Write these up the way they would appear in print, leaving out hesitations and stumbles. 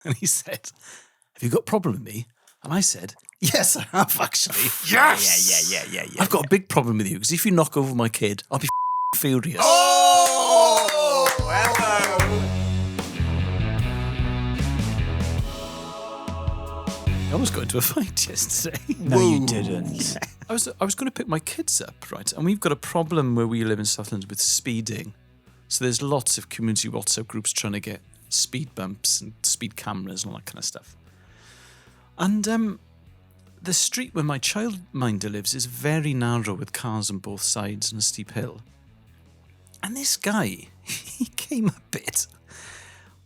And he said, have you got a problem with me? And I said, yes, I have, actually. Yes! Yeah. I've got a big problem with you, because if you knock over my kid, I'll be furious. Oh! Hello! I almost got into a fight yesterday. No, you didn't. I was going to pick my kids up, right? And we've got a problem where we live in Southland with speeding. So there's lots of community WhatsApp groups trying to get speed bumps and speed cameras and all that kind of stuff. And the street where my childminder lives is very narrow with cars on both sides and a steep hill. And this guy, he came a bit...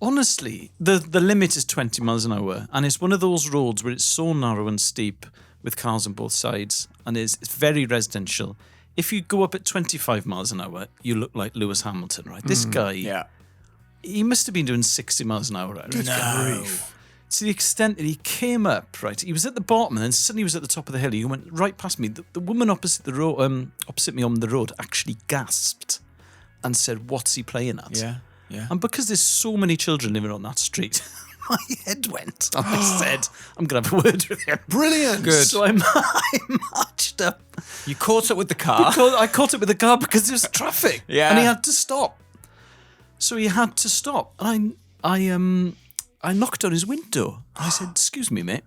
Honestly, the limit is 20 miles an hour, and it's one of those roads where it's so narrow and steep with cars on both sides, and it's very residential. If you go up at 25 miles an hour, you look like Lewis Hamilton, right? This guy, he must have been doing 60 miles an hour. No. To the extent that he came up, right? He was at the bottom, and then suddenly he was at the top of the hill. He went right past me. The woman opposite the road, opposite me on the road, actually gasped and said, "What's he playing at?" Yeah. And because there's so many children living on that street, my head went. And I said, I'm going to have a word with him. Brilliant. Good. So I marched up. You caught up with the car. I caught it with the car because there was traffic. Yeah. And he had to stop. So he had to stop. And I knocked on his window. I said, excuse me, mate.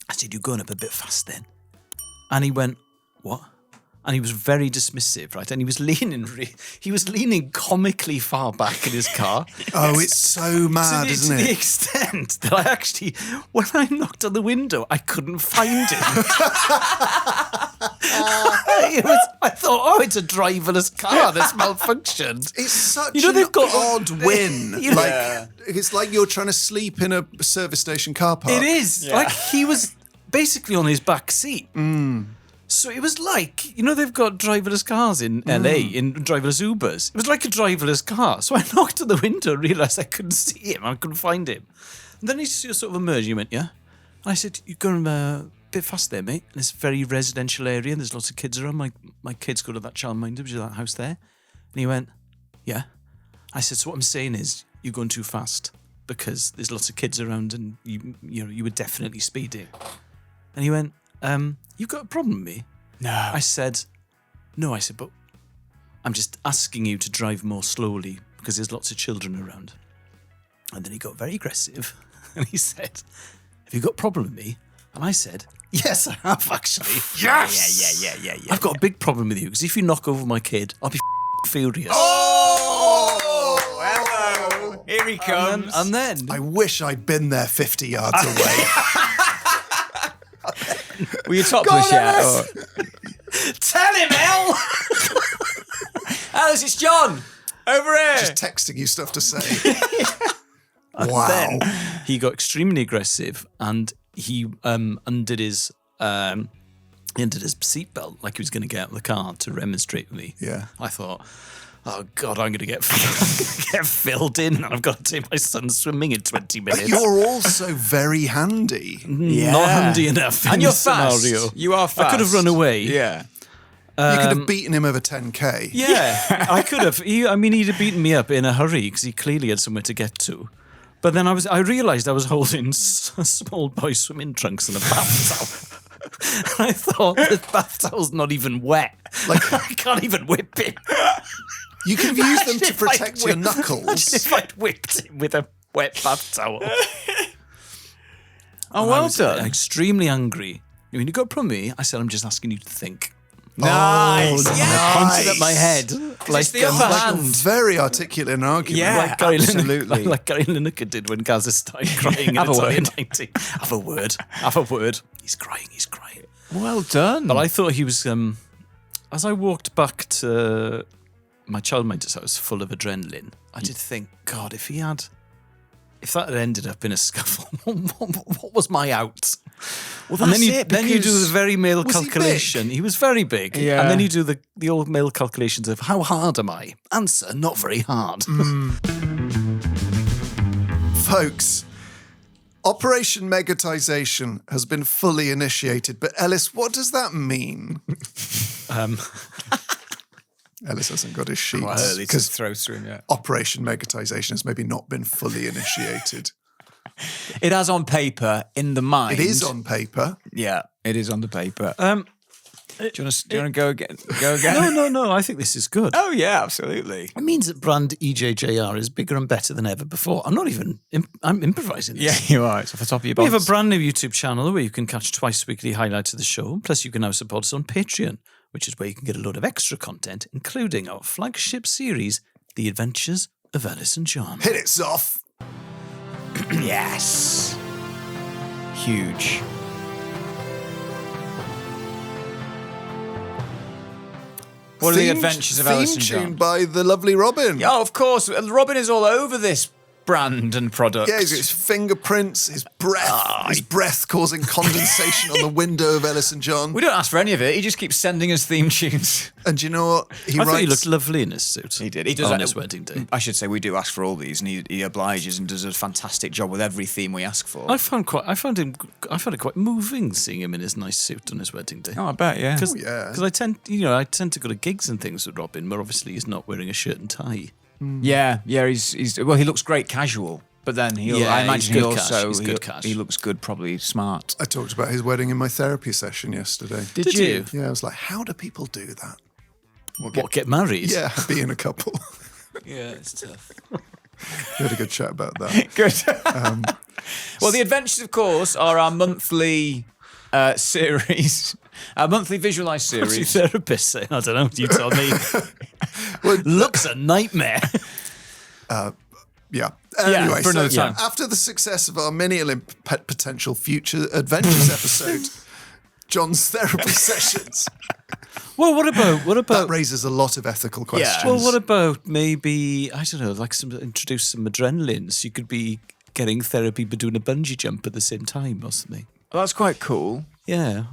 I said, you're going up a bit fast then. And he went, what? And he was very dismissive, right? And he was leaning comically far back in his car. Oh, it's so mad, isn't To the it? extent that I actually, when I knocked on the window, I couldn't find him. I thought, oh, it's a driverless car that's malfunctioned. It's such they've got odd win. Yeah. It's like you're trying to sleep in a service station car park. It is. Like, he was basically on his back seat. So it was like, they've got driverless cars in LA, in driverless Ubers. It was like a driverless car. So I knocked on the window and realised I couldn't see him. I couldn't find him. And then he sort of emerged. He went, yeah? And I said, you're going a bit fast there, mate. And it's a very residential area and there's lots of kids around. My kids go to that childminder, which is that house there. And he went, yeah? I said, so what I'm saying is you're going too fast because there's lots of kids around and you were definitely speeding. And he went, you've got a problem with me? No. I said, no. I said, but I'm just asking you to drive more slowly because there's lots of children around. And then he got very aggressive and he said, have you got a problem with me? And I said, yes, I have, actually. Yes! Yeah. I've got a big problem with you because if you knock over my kid, I'll be furious. Oh! Hello! Here he comes. And then I wish I'd been there 50 yards away. Were you topless yet? Or... tell him, El! Alice, it's John! Over here! Just texting you stuff to say. Wow. Then he got extremely aggressive and he undid his seatbelt like he was going to get out of the car to remonstrate with me. Yeah. I thought, oh God, I'm going to get filled in and I've got to take my son swimming in 20 minutes. But you're also very handy. Not handy enough in And you're this fast. scenario. You are fast. I could have run away. Yeah. You could have beaten him over 10K. Yeah, I could have. He'd have beaten me up in a hurry because he clearly had somewhere to get to. But then I realised I was holding small boy swimming trunks and a bath towel. And I thought, the bath towel's not even wet. Like, I can't even whip him. You could have used them Imagine to if protect your Imagine knuckles. if I'd whipped him with a wet bath towel. Oh, And I well was done. extremely angry. I mean, you got a problem with me? I said, I'm just asking you to think. Nice. Oh, Yes. Pointed at my head. it's the upper Like a hand. very articulate argument. Yeah. Like Gary absolutely. Like Gary Lineker did when Gaza started crying in Have a Italian word. 90. Have a word. He's crying. Well done. But I thought he was, as I walked back to my childminder's house full of adrenaline, I did think, God, if that had ended up in a scuffle, what was my out? Well, And that's then you do the very male Was he calculation. He was very big. Yeah. And then you do the old male calculations of how hard am I? Answer, not very hard. Folks, Operation Megatization has been fully initiated, but Ellis, what does that mean? Ellis hasn't got his sheets early to because throw through him yet. Operation Megatization has maybe not been fully initiated. It has on paper, in the mind. It is on paper. Yeah, it is on the paper. Do you want to go again? No. I think this is good. Oh, yeah, absolutely. It means that brand EJJR is bigger and better than ever before. I'm not even. I'm improvising this. Yeah, you are. It's off the top of your We box. have a brand new YouTube channel where you can catch twice weekly highlights of the show. Plus, you can now support us on Patreon, which is where you can get a load of extra content, including our flagship series, The Adventures of Elis and John. Hit it, Zoff. Yes. Huge. What are the adventures of Elis and Theme John? tune by the lovely Robin. Oh, of course. Robin is all over this brand and product. Yeah, he's got his fingerprints, his breath causing condensation on the window of Elis and John. We don't ask for any of it. He just keeps sending us theme tunes. And you know what? I thought he looked lovely in his suit. He did. He does on that his wedding day. I should say we do ask for all these, and he obliges and does a fantastic job with every theme we ask for. I found it quite moving seeing him in his nice suit on his wedding day. Oh, I bet, yeah. Because I tend to go to gigs and things with Robin, where obviously he's not wearing a shirt and tie. Yeah, he's he looks great casual, but then I imagine he also he looks good, probably smart. I talked about his wedding in my therapy session yesterday. Did you? Yeah, I was like, how do people do that? Get married? Yeah, be in a couple. Yeah, it's tough. We had a good chat about that. Good. Well, the adventures, of course, are our monthly series, our monthly visualised What's your series. therapist saying? I don't know. You tell me. Looks a nightmare. Yeah. Anyway, for another time. After the success of our mini potential future adventures episode, John's therapy sessions. Well, what about? That raises a lot of ethical questions. Well, what about maybe I don't know, introduce some adrenaline, so you could be getting therapy but doing a bungee jump at the same time or something. Well, that's quite cool. Yeah.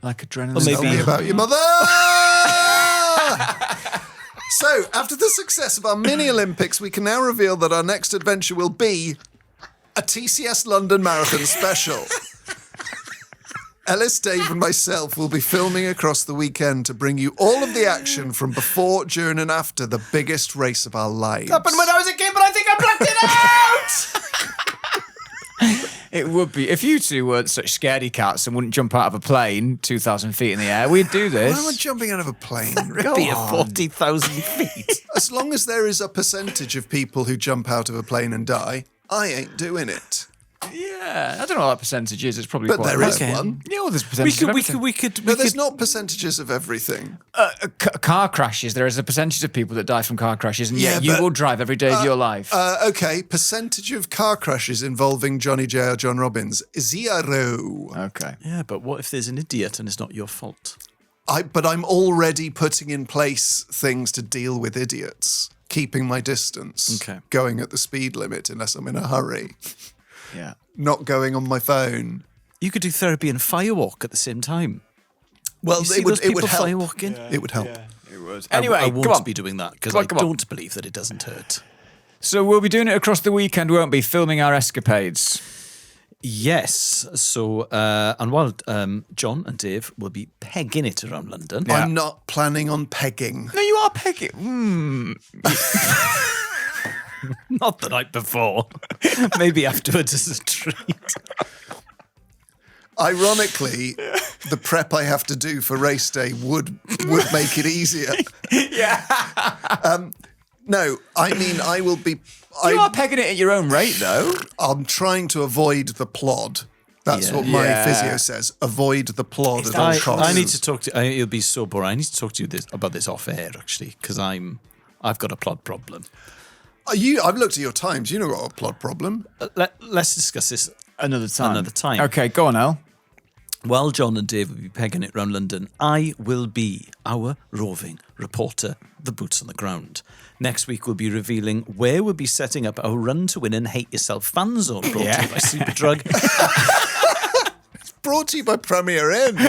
Like adrenaline. Or maybe- Tell me about your mother. So, after the success of our mini Olympics, we can now reveal that our next adventure will be a TCS London Marathon special. Elis, Dave, and myself will be filming across the weekend to bring you all of the action from before, during, and after the biggest race of our lives. Happened when I was a kid, but I think I blacked it out. It would be if you two weren't such scaredy cats and wouldn't jump out of a plane 2,000 feet in the air. We'd do this. Why am I jumping out of a plane? Be at 40,000 feet. As long as there is a percentage of people who jump out of a plane and die, I ain't doing it. Yeah, I don't know what that percentage is. It's probably But quite there is low. one. Yeah, well, there's percentages. We could. No, there's not percentages of everything. Car crashes. There is a percentage of people that die from car crashes, and Yeah, yet you but- will drive every day of your life. Okay, percentage of car crashes involving Johnny J or John Robbins, 0. Okay. Yeah, but what if there's an idiot and it's not your fault? But I'm already putting in place things to deal with idiots. Keeping my distance. Okay. Going at the speed limit unless I'm in a hurry. Yeah. Not going on my phone. You could do therapy and firewalk at the same time. Well, You see it would those people help. firewalking? It would help. It was. Anyway, Anyway, I won't come on. be doing that because Come on, I come on. don't believe that it doesn't hurt. So we'll be doing it across the weekend, won't we? Filming our escapades. Yes. So, and while John and Dave will be pegging it around London. Yeah. I'm not planning on pegging. No, you are pegging. Not the night before. Maybe afterwards as a treat. Ironically, the prep I have to do for race day would make it easier. Yeah. No, I mean, I will be... You are pegging it at your own rate, though. I'm trying to avoid the plod. That's what my Yeah. physio says. Avoid the plod at all costs. I need to talk to. It'll be so boring. I need to talk to you about this off air actually, because I've got a plod problem. I've looked at your times. You know what a plod problem. Let's discuss this Another time. another time. Okay, go on, El. While John and Dave will be pegging it round London, I will be our roving reporter, the boots on the ground. Next week, we'll be revealing where we'll be setting up our Run to Win and Hate Yourself fan zone brought to you by Superdrug. Brought to you by Premier Inn.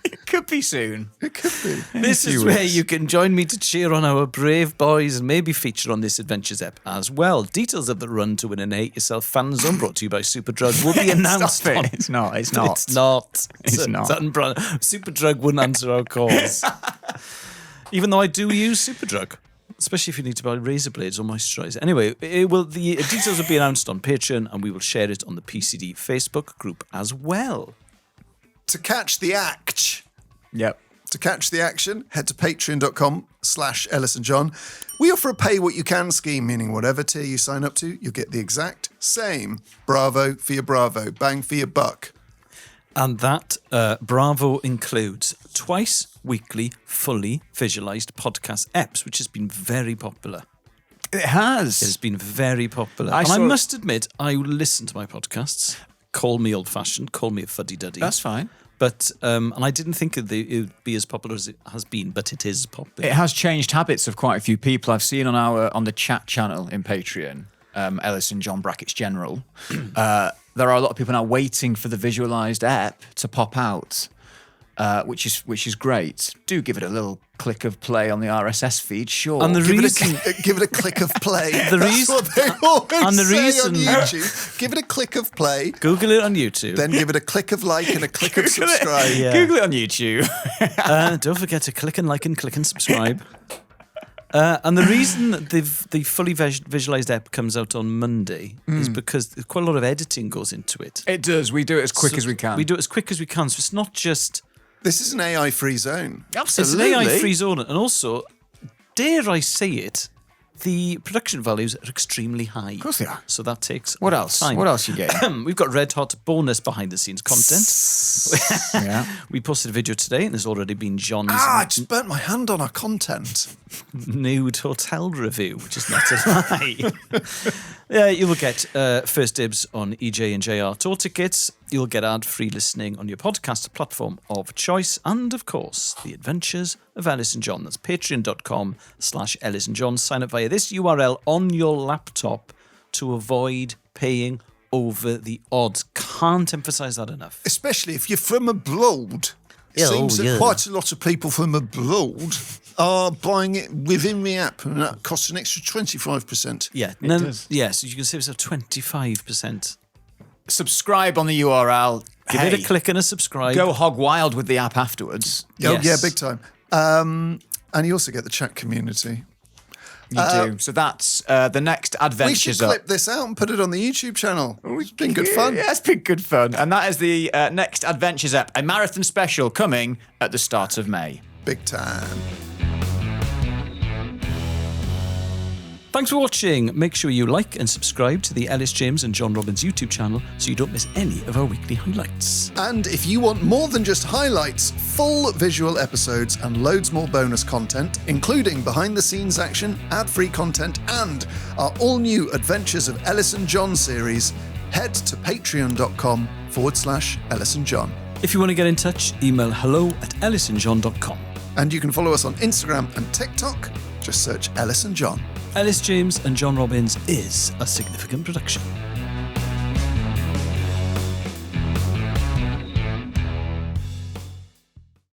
It could be soon. It could be. This is where you can join me to cheer on our brave boys and maybe feature on this Adventures ep as well. Details of the Run to Win and Hate Yourself fan zone brought to you by Superdrug will be announced Stop on... it. It's not. It's not. It's not. It's not. Superdrug wouldn't answer our calls. Even though I do use Superdrug. especially if you need to buy razor blades or moisturiser. Anyway, the details will be announced on Patreon, and we will share it on the PCD Facebook group as well. To catch the act. Yep. To catch the action, head to patreon.com/Elis and John. We offer a pay what you can scheme, meaning whatever tier you sign up to, you'll get the exact same. Bravo for your bravo, bang for your buck. And that Bravo includes twice weekly, fully visualised podcast eps, which has been very popular. It has. It has been very popular. I must admit, I listen to my podcasts. Call me old-fashioned, call me a fuddy-duddy. That's fine. But, and I didn't think it would be as popular as it has been, but it is popular. It has changed habits of quite a few people. I've seen on the chat channel in Patreon, Elis and John brackets general, there are a lot of people now waiting for the visualised ep to pop out, which is great. Do give it a little click of play on the RSS feed, sure. And the Give reason... it a click of play. The That's reason- what they always and the say reason- on YouTube. Give it a click of play, Google it on YouTube. then give it a click of like and a click of subscribe. Yeah. Google it on YouTube. Don't forget to click and like and click and subscribe. And the reason that the fully visualised ep comes out on Monday is because quite a lot of editing goes into it. It does. We do it as quick So as we can. We do it as quick as we can. So it's not just... This is an AI-free zone. Absolutely. It's an AI-free zone. And also, dare I say it, the production values are extremely high. Of course they are. So that takes What a lot of else? time. What else you getting? We've got red hot bonus behind the scenes content. Yeah. We posted a video today, and there's already been John's I just burnt my hand on our content. nude hotel review, which is not a lie. Yeah, you will get first dibs on EJ and JR tour tickets. You'll get ad-free listening on your podcast platform of choice. And, of course, the adventures of Elis and John. That's patreon.com/Elis and John. Sign up via this URL on your laptop to avoid paying over the odds. Can't emphasise that enough. Especially if you're from abroad. It Yeah, seems that yeah. quite a lot of people from abroad are buying it within the app, and that costs an extra 25%. Yeah, does. Yes, you can save yourself 25%. Subscribe on the URL. Give it a click and a subscribe. Go hog wild with the app afterwards. Oh, Yes. yeah, big time. And you also get the chat community. You do. So that's the next We adventures should up. clip this out and put it on the YouTube channel. It's been good fun. Yeah, it's been good fun. And that is the next Adventures Ep, a marathon special coming at the start of May. Big time. Thanks for watching. Make sure you like and subscribe to the Elis James and John Robbins YouTube channel so you don't miss any of our weekly highlights. And if you want more than just highlights, full visual episodes and loads more bonus content, including behind-the-scenes action, ad-free content, and our all-new Adventures of Elis and John series, head to patreon.com/Elis and John. If you want to get in touch, email hello@elisandjohn.com. And you can follow us on Instagram and TikTok. Just search Elis and John. Elis James and John Robbins is a significant production.